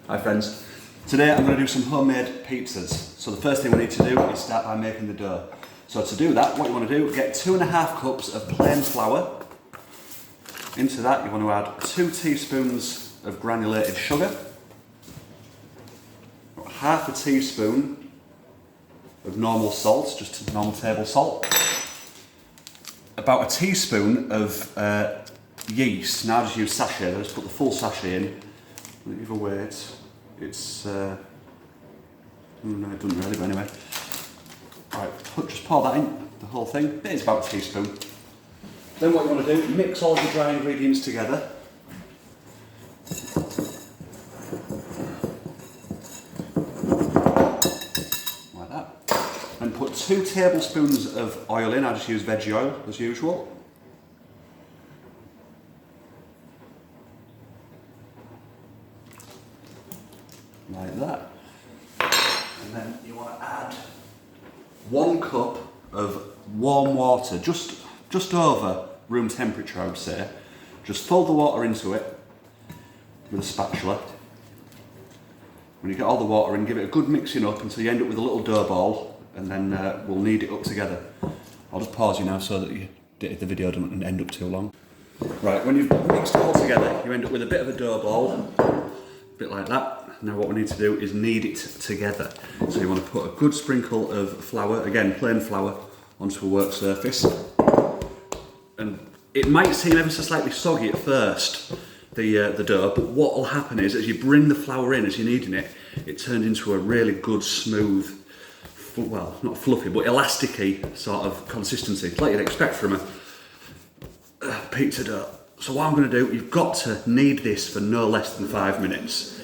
Hi friends. Today I'm going to do some homemade pizzas. So the first thing we need to do is start by making the dough. So to do that, what you want to do, get 2.5 cups of plain flour. Into that you want to add 2 teaspoons of granulated sugar, half a teaspoon of normal salt, just normal table salt, about a teaspoon of yeast. Now I just use sachet, I just put the full sachet in. Either way, it's no, it doesn't really, but anyway. Right, just pour that in, the whole thing. It's about a teaspoon. Then what you want to do, mix all the dry ingredients together. Like that. And put 2 tablespoons of oil in. I just use veggie oil as usual. Like that. And then you want to add 1 cup of warm water, just over room temperature I would say. Just fold the water into it with a spatula. When you get all the water in, give it a good mixing up until you end up with a little dough ball, and then we'll knead it up together. I'll just pause you now so that the video doesn't end up too long. Right, when you've mixed it all together, you end up with a bit of a dough ball, a bit like that. Now what we need to do is knead it together. So you want to put a good sprinkle of flour, again plain flour, onto a work surface. And it might seem ever so slightly soggy at first, the dough, but what will happen is as you bring the flour in, as you're kneading it, it turns into a really good smooth, well not fluffy, but elasticy sort of consistency, like you'd expect from a pizza dough. So what I'm going to do, you've got to knead this for no less than 5 minutes.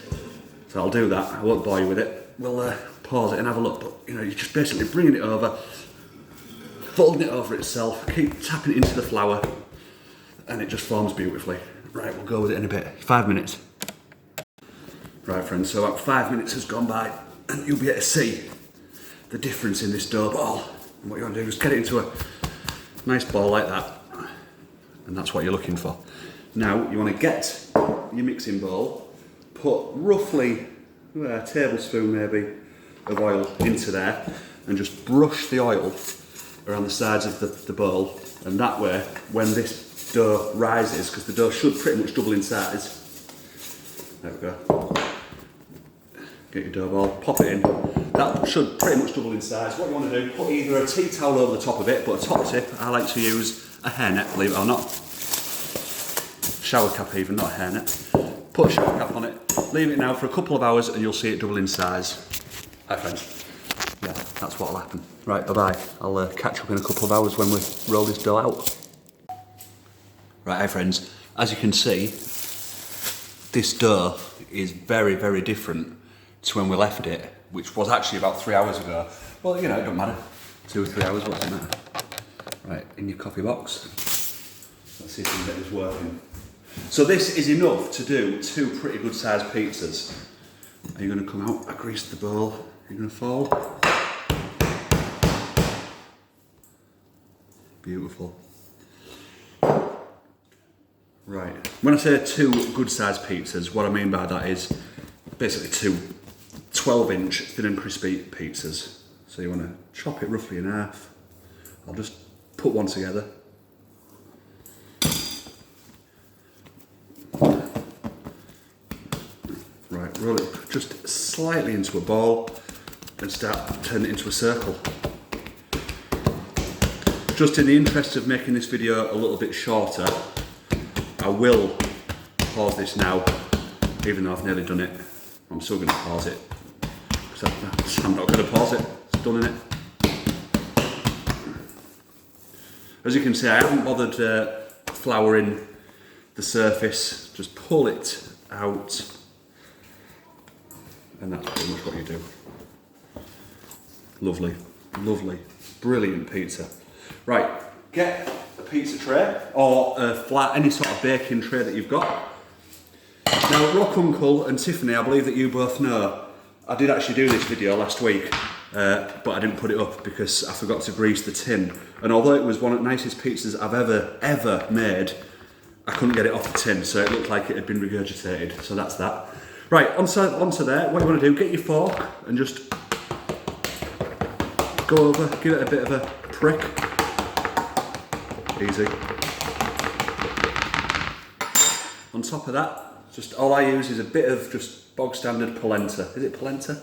So I'll do that, I won't bore you with it. We'll pause it and have a look, but you're just basically bringing it over, folding it over itself, keep tapping it into the flour, and it just forms beautifully. Right, we'll go with it in a bit. 5 minutes. Right friends, so about 5 minutes has gone by, and you'll be able to see the difference in this dough ball. And what you want to do is get it into a nice ball like that, and that's what you're looking for. Now you want to get your mixing bowl, put roughly a tablespoon maybe of oil into there, and just brush the oil around the sides of the bowl, and that way when this dough rises, because the dough should pretty much double in size, there we go, get your dough ball, pop it in, that should pretty much double in size. What you want to do, put either a tea towel over the top of it, but a top tip, I like to use a hairnet, believe it or not, shower cap even, not a hairnet. Put a shower cap on it, leave it now for a couple of hours and you'll see it double in size. Hi friends. Yeah, that's what'll happen. Right, bye-bye. I'll catch up in a couple of hours when we roll this dough out. Right, hi friends. As you can see, this dough is very, very different to when we left it, which was actually about 3 hours ago. Well, it doesn't matter. 2 or 3 hours, what does it matter? Right, in your coffee box. Let's see if we can get this working. So this is enough to do 2 pretty good sized pizzas. Are you going to come out? I greased the bowl. Are you going to fold? Beautiful. Right. When I say 2 good sized pizzas, what I mean by that is basically 2 12-inch thin and crispy pizzas. So you want to chop it roughly in half. I'll just put one together. Right, roll it just slightly into a ball and start turning it into a circle. Just in the interest of making this video a little bit shorter, I will pause this now, even though I've nearly done it. I'm still going to pause it, because I'm not going to pause it, it's done, innit? As you can see, I haven't bothered flouring the surface, just pull it out. And that's pretty much what you do. Lovely, lovely, brilliant pizza. Right, get a pizza tray or a flat, any sort of baking tray that you've got. Now, Rock Uncle and Tiffany, I believe that you both know, I did actually do this video last week, but I didn't put it up because I forgot to grease the tin. And although it was one of the nicest pizzas I've ever made, I couldn't get it off the tin, so it looked like it had been regurgitated, so that's that. Right, onto there. What you want to do, get your fork and just go over, give it a bit of a prick. Easy. On top of that, just all I use is a bit of just bog standard polenta. Is it polenta?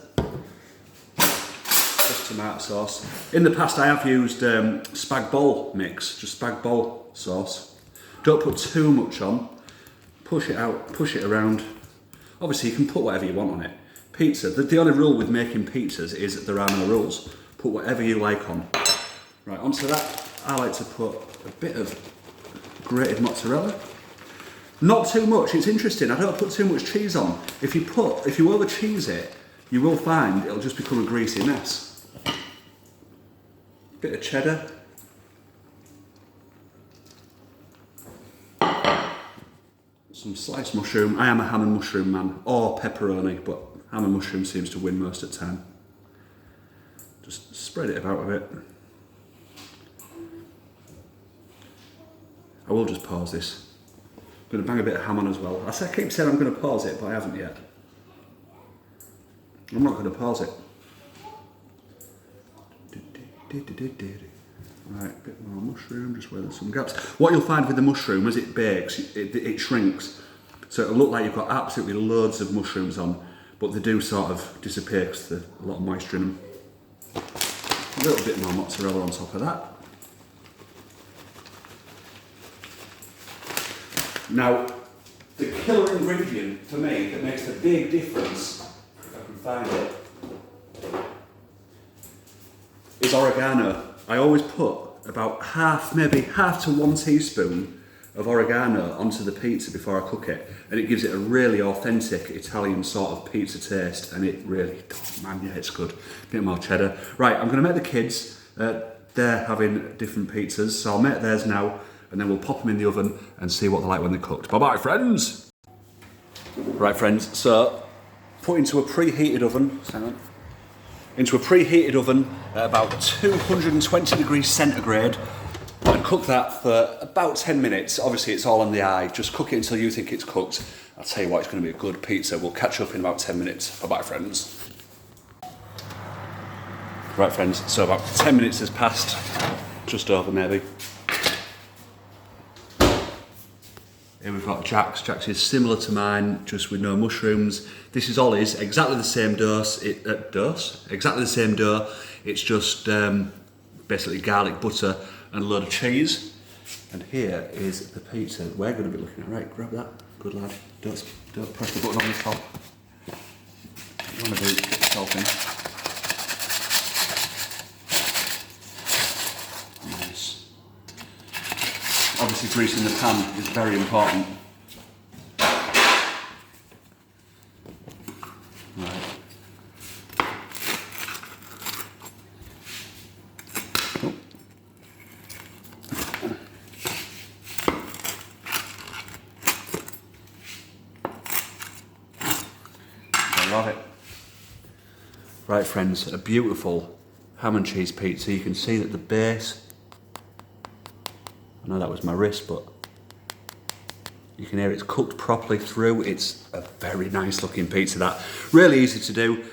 Just tomato sauce. In the past I have used spag bol mix, just spag bol sauce. Don't put too much on. Push it out, push it around. Obviously you can put whatever you want on it. Pizza, the only rule with making pizzas is that there are no rules. Put whatever you like on. Right, onto that I like to put a bit of grated mozzarella. Not too much, it's interesting, I don't put too much cheese on. If you over cheese it, you will find it'll just become a greasy mess. Bit of cheddar. Some sliced mushroom. I am a ham and mushroom man, or pepperoni, but ham and mushroom seems to win most of the time. Just spread it about a bit. I will just pause this. I'm going to bang a bit of ham on as well. I keep saying I'm going to pause it, but I haven't yet. I'm not going to pause it. Right, a bit more mushroom, just where there's some gaps. What you'll find with the mushroom, as it bakes, it shrinks. So it'll look like you've got absolutely loads of mushrooms on, but they do sort of disappear because there's a lot of moisture in them. A little bit more mozzarella on top of that. Now, the killer ingredient for me that makes a big difference, if I can find it, is oregano. I always put about maybe half to 1 teaspoon of oregano onto the pizza before I cook it, and it gives it a really authentic Italian sort of pizza taste, and it really, oh man, yeah, it's good. A bit more cheddar. Right, I'm going to make the kids, they're having different pizzas, so I'll make theirs now, and then we'll pop them in the oven and see what they're like when they're cooked. Bye-bye, friends! Right, friends, so put into a preheated oven, at about 220 degrees centigrade, and cook that for about 10 minutes. Obviously it's all on the eye, just cook it until you think it's cooked. I'll tell you what, it's going to be a good pizza. We'll catch up in about 10 minutes. Bye bye, friends. Right, friends, so about 10 minutes has passed, just over maybe. Here we've got Jack's. Jack's is similar to mine, just with no mushrooms. This is Ollie's, exactly the same exactly the same dough. It's just basically garlic butter and a load of cheese. And here is the pizza we're going to be looking at. Right, grab that, good lad. Don't press the button on the top. What you want to do is get the salt in. Nice. Obviously greasing the pan is very important. Right. Oh. I love it. Right, friends, a beautiful ham and cheese pizza. You can see that the base, I know that was my wrist, but you can hear it's cooked properly through. It's a very nice looking pizza, that. Really easy to do.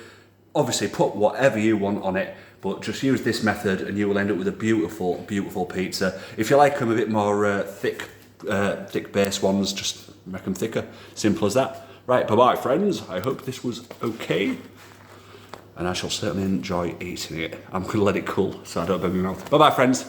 Obviously put whatever you want on it, but just use this method and you will end up with a beautiful, beautiful pizza. If you like them a bit more thick base ones, just make them thicker. Simple as that. Right, bye-bye, friends. I hope this was okay. And I shall certainly enjoy eating it. I'm going to let it cool so I don't burn my mouth. Bye-bye, friends.